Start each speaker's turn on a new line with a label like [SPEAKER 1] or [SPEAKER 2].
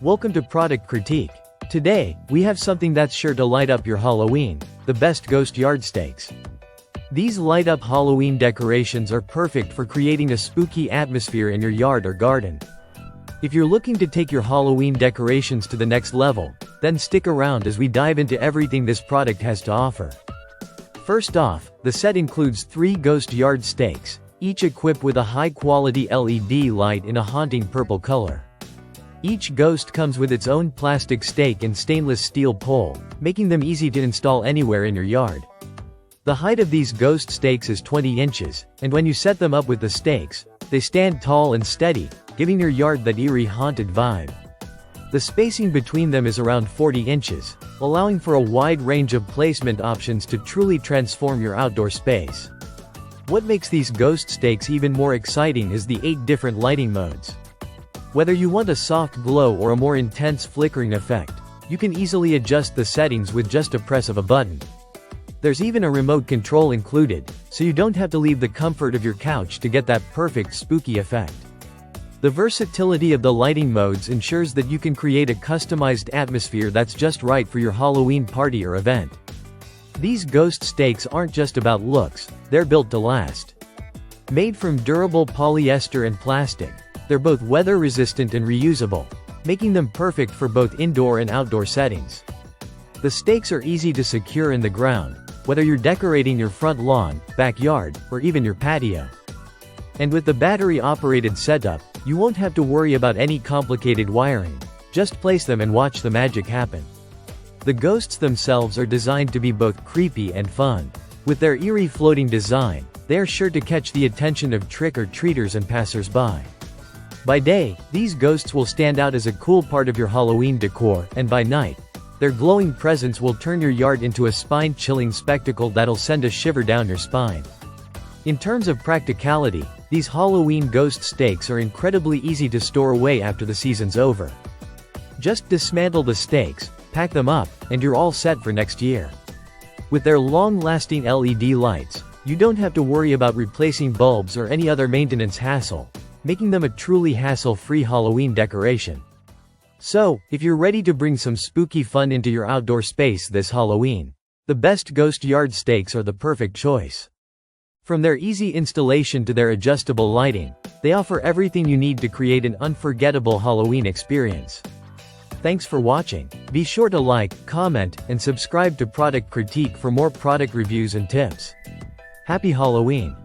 [SPEAKER 1] Welcome to Product Critique. Today, we have something that's sure to light up your Halloween: the best ghost yardsticks. These light-up Halloween decorations are perfect for creating a spooky atmosphere in your yard or garden. If you're looking to take your Halloween decorations to the next level, then stick around as we dive into everything this product has to offer. First off, the set includes 3 ghost yard stakes, each equipped with a high-quality LED light in a haunting purple color. Each ghost comes with its own plastic stake and stainless steel pole, making them easy to install anywhere in your yard. The height of these ghost stakes is 20 inches, and when you set them up with the stakes, they stand tall and steady, giving your yard that eerie haunted vibe. The spacing between them is around 40 inches, allowing for a wide range of placement options to truly transform your outdoor space. What makes these ghost stakes even more exciting is the 8 different lighting modes. Whether you want a soft glow or a more intense flickering effect, you can easily adjust the settings with just a press of a button. There's even a remote control included, so you don't have to leave the comfort of your couch to get that perfect spooky effect. The versatility of the lighting modes ensures that you can create a customized atmosphere that's just right for your Halloween party or event. These ghost stakes aren't just about looks, they're built to last. Made from durable polyester and plastic, they're both weather-resistant and reusable, making them perfect for both indoor and outdoor settings. The stakes are easy to secure in the ground, whether you're decorating your front lawn, backyard, or even your patio. And with the battery-operated setup, you won't have to worry about any complicated wiring. Just place them and watch the magic happen. The ghosts themselves are designed to be both creepy and fun. With their eerie floating design, they are sure to catch the attention of trick-or-treaters and passers-by. By day, these ghosts will stand out as a cool part of your Halloween decor, and by night, their glowing presence will turn your yard into a spine-chilling spectacle that'll send a shiver down your spine. In terms of practicality, these Halloween ghost stakes are incredibly easy to store away after the season's over. Just dismantle the stakes, pack them up, and you're all set for next year. With their long-lasting LED lights, you don't have to worry about replacing bulbs or any other maintenance hassle, making them a truly hassle-free Halloween decoration. So, if you're ready to bring some spooky fun into your outdoor space this Halloween, the best ghost yard stakes are the perfect choice. From their easy installation to their adjustable lighting, they offer everything you need to create an unforgettable Halloween experience. Thanks for watching. Be sure to like, comment, and subscribe to Product Critique for more product reviews and tips. Happy Halloween!